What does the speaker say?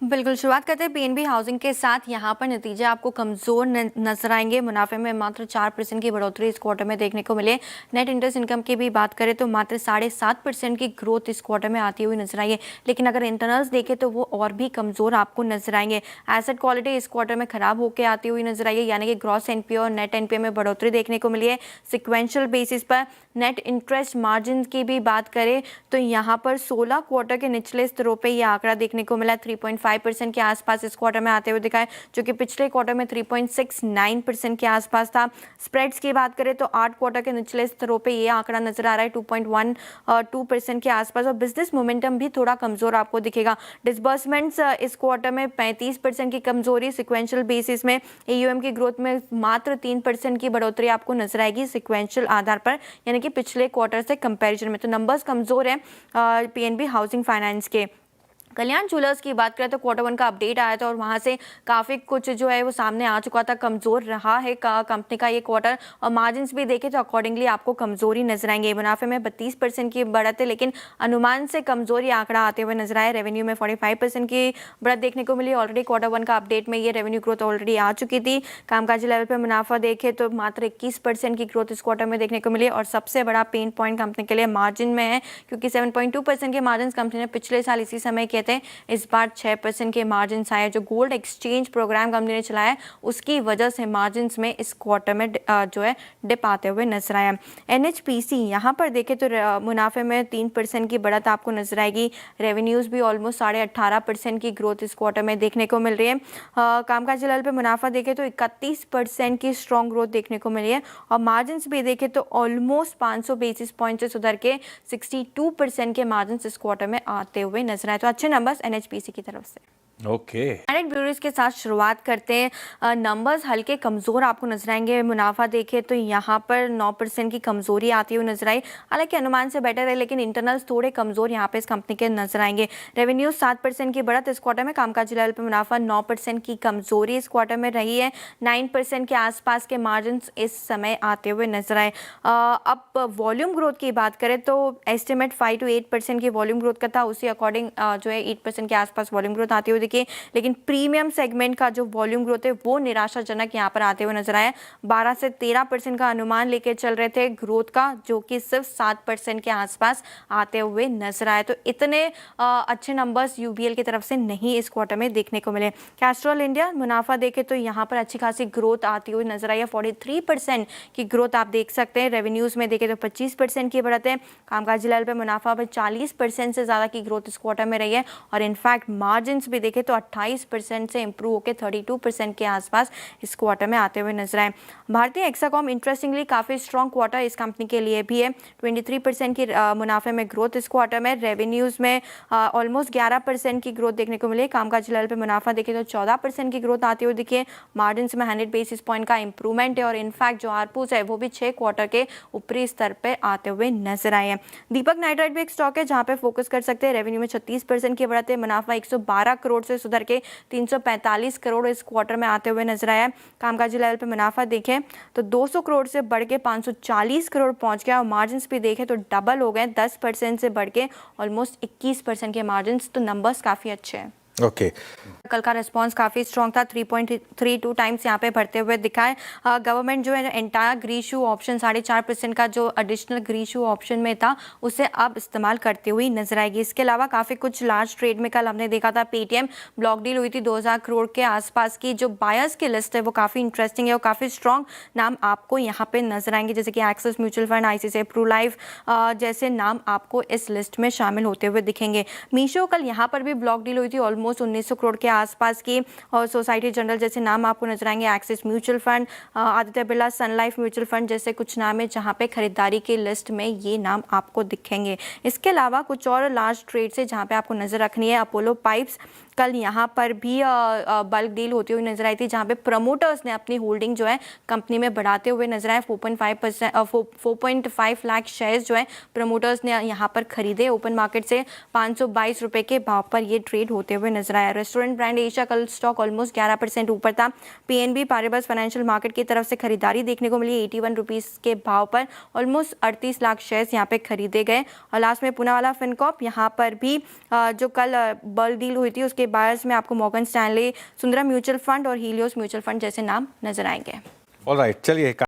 बिल्कुल, शुरुआत करते हैं पीएनबी हाउसिंग के साथ। यहाँ पर नतीजे आपको कमज़ोर नजर आएंगे। मुनाफे में मात्र 4% की बढ़ोतरी इस क्वार्टर में देखने को मिले। नेट इंटरेस्ट इनकम की भी बात करें तो मात्र 7.5% की ग्रोथ इस क्वार्टर में आती हुई नजर आई है। लेकिन अगर इंटरनल्स देखें तो वो और भी कमज़ोर आपको नजर आएंगे। एसेट क्वालिटी इस क्वार्टर में खराब होकर आती हुई नजर आई है, यानी कि ग्रॉस एनपीए और नेट एनपीए में बढ़ोतरी देखने को मिली है। सिक्वेंशियल बेसिस पर नेट इंटरेस्ट मार्जिन की भी बात करें तो यहाँ पर 16 क्वार्टर के निचले स्तरों पे ये आंकड़ा देखने को मिला। 3.5% के आसपास इस क्वार्टर में आते हुए दिखा है, जो कि पिछले क्वार्टर में 3.69% के आसपास था। स्प्रेड्स की बात करें तो 8 क्वार्टर के निचले स्तरों पे ये आंकड़ा नजर आ रहा है 2.12% के आसपास। और बिजनेस मोमेंटम भी थोड़ा कमजोर आपको दिखेगा। डिसबर्समेंट्स इस क्वार्टर में 35% की कमजोरी। सिक्वेंशियल बेसिस में एयूएम की ग्रोथ में मात्र 3% की बढ़ोतरी आपको नजर आएगी सिक्वेंशियल आधार पर, यानी कि पिछले क्वार्टर से कंपैरिजन में। तो नंबर्स कमजोर हैं पीएनबी हाउसिंग फाइनेंस के। कल्याण ज्वेलर्स की बात करें तो क्वार्टर 1 का अपडेट आया था और वहां से काफ़ी कुछ जो है वो सामने आ चुका था। कमज़ोर रहा है कंपनी का ये क्वार्टर, और मार्जिन्स भी देखें तो अकॉर्डिंगली आपको कमज़ोरी नजर आएंगे। मुनाफे में 32% की बढ़त है, लेकिन अनुमान से कमज़ोरी आंकड़ा आते हुए नजर आया। रेवेन्यू में 45% की बढ़त देखने को मिली। ऑलरेडी क्वार्टर 1 का अपडेट में ये रेवेन्यू ग्रोथ ऑलरेडी आ चुकी थी। कामकाजी लेवल पर मुनाफा देखें तो मात्र 21% की ग्रोथ इस क्वार्टर में देखने को मिली। और सबसे बड़ा पेन पॉइंट कंपनी के लिए मार्जिन में है, क्योंकि 7.2% के मार्जिन कंपनी ने पिछले साल इसी समय किए थे। इस बार 6% के मार्जिन आए। जो गोल्ड एक्सचेंज प्रोग्राम कंपनी ने चलाया उसकी वजह से मार्जिन में इस क्वार्टर में जो है डिप आते हुए नजर आया। एनएचपीसी यहाँ पर देखें तो मुनाफे में 3% की बढ़त आपको नजर आएगी। रेवेन्यूज भी ऑलमोस्ट 18.5% की ग्रोथ इस क्वार्टर में देखने को मिल रही है। कामकाजी लेवल पे मुनाफा देखें तो 31% की स्ट्रॉन्ग ग्रोथ देखने को मिली है। और मार्जिन भी देखें तो ऑलमोस्ट 500 बेसिस पॉइंट से सुधर के 62% के मार्जिन इस क्वार्टर में आते हुए नजर आए। तो अच्छे नंबर्स एनएचपीसी की तरफ से। ओके, डायरेक्ट ब्यूरोज के साथ शुरुआत करते हैं। नंबर्स हल्के कमज़ोर आपको नजर आएंगे। मुनाफा देखें तो यहाँ पर 9% की कमज़ोरी आती हुई नजर आई। हालांकि अनुमान से बेटर है, लेकिन इंटरनल्स थोड़े कमज़ोर यहाँ पे इस कंपनी के नजर आएंगे। रेवेन्यू 7% की बढ़त इस क्वार्टर में। कामकाजी लेवल पे मुनाफा 9% की कमज़ोरी इस क्वार्टर में रही है। 9% के आसपास के मार्जिन इस समय आते हुए नजर आए। अब वॉल्यूम ग्रोथ की बात करें तो एस्टिमेट 5 to 8% की वॉल्यूम ग्रोथ का था, उसी अकॉर्डिंग जो है 8% के आसपास वॉल्यूम ग्रोथ आती हुई दिखी। लेकिन प्रीमियम सेगमेंट का जो वॉल्यूम ग्रोथ है वो निराशाजनक यहाँ पर आते हुए नजर आया। 12 से 13% का अनुमान लेके चल रहे थे ग्रोथ का, जो कि सिर्फ 7% के आसपास आते हुए नजर आए। तो इतने अच्छे नंबर्स यूबीएल की तरफ से नहीं इस क्वार्टर में देखने को मिले। कैस्ट्रॉल इंडिया मुनाफा देखे तो यहाँ पर अच्छी खासी ग्रोथ आती हुई नजर आई है। 43% की ग्रोथ आप देख सकते हैं। रेवेन्यूज में देखे तो 25% की बढ़त है। कामकाजी लेवल पे मुनाफा पर 40% से ज्यादा की ग्रोथ इस क्वार्टर में रही है। और इनफैक्ट मार्जिन भी देखे तो 28% से इंप्रूव होकर 32% के आसपास इस क्वार्टर में आते हुए नजर आए। भारतीय एक्साकॉम इंटरेस्टिंगली काफी स्ट्रॉन्ग क्वार्टर इस कंपनी के लिए भी है। 23% की मुनाफे में ग्रोथ इस क्वार्टर में। रेवेन्यूज में ऑलमोस्ट 11% की ग्रोथ देखने को मिली। कामकाजी लेवल पे मुनाफा देखे तो 14% की ग्रोथ आती हुई दिखी है। मार्जिन में 100 बेसिस पॉइंट का इंप्रूवमेंट है। और इनफैक्ट जो आरपूस है वो भी 6 क्वार्टर के ऊपरी स्तर पर आते हुए नजर आए हैं। दीपक नाइट्राइट भी एक स्टॉक है जहां पे फोकस कर सकते हैं। रेवेन्यू में 36% की बढ़त है। मुनाफा 112 करोड़ से सुधर के 345 करोड़ इस क्वार्टर में आते हुए नजर आया। कामकाजी लेवल पे मुनाफा देखें तो 200 करोड़ से बढ़ के 540 करोड़ पहुंच गया। और मार्जिन भी देखें तो डबल हो गए, 10% से बढ़ के ऑलमोस्ट 21% के मार्जिन। तो नंबर्स काफी अच्छे हैं। ओके, कल का रिस्पांस काफी स्ट्रॉन्ग था। 3.32 टाइम्स यहाँ पे बढ़ते हुए दिखा है। गवर्नमेंट जो है एंटायर ग्रीशू ऑप्शन 4.5% का जो एडिशनल ग्रीशू ऑप्शन में था उसे अब इस्तेमाल करते हुए नजर आएगी। इसके अलावा काफी कुछ लार्ज ट्रेड में कल हमने देखा था। पेटीएम ब्लॉक डील हुई थी 2000 करोड़ के आसपास की। जो बायर्स की लिस्ट है वो काफी इंटरेस्टिंग है और काफी स्ट्रॉन्ग नाम आपको यहाँ पे नजर आएंगे, जैसे कि Axis mutual fund, ICICI Pru Life जैसे नाम आपको इस लिस्ट में शामिल होते हुए दिखेंगे। मीशो कल यहाँ पर भी ब्लॉक डील हुई थी ऑलमोस्ट 1900 करोड़ के आसपास की। और सोसाइटी जनरल जैसे नाम आपको नजर आएंगे। Axis mutual fund, Aditya Birla Sun Life mutual fund जैसे कुछ नाम है जहां पे खरीदारी की लिस्ट में ये नाम आपको दिखेंगे। इसके अलावा कुछ और लार्ज ट्रेड से जहां पे आपको नजर रखनी है। अपोलो पाइप्स कल यहाँ पर भी बल्क डील होती हुई नजर आई थी, जहां पे प्रमोटर्स ने अपनी होल्डिंग जो है कंपनी में बढ़ाते हुए नजर आए। 4.5 लाख शेयर्स जो है प्रमोटर्स ने यहाँ पर खरीदे ओपन मार्केट से। 522 रुपए के भाव पर ये ट्रेड होते हुए नजर आया। रेस्टोरेंट ब्रांड एशिया कल स्टॉक ऑलमोस्ट 11% ऊपर था। पीएनबी पारिबस फाइनेंशियल मार्केट की तरफ से खरीदारी देखने को मिली। 81 रुपीज के भाव पर ऑलमोस्ट 38 लाख शेयर्स यहाँ पे खरीदे गए। और लास्ट में पूनावाला फिनकॉर्प, यहाँ पर भी जो कल बल्क डील हुई थी उसके के बायर्स में आपको Morgan Stanley, Sundaram mutual fund और हीलियोस म्यूचुअल फंड जैसे नाम नजर आएंगे। ऑलराइट, चलिए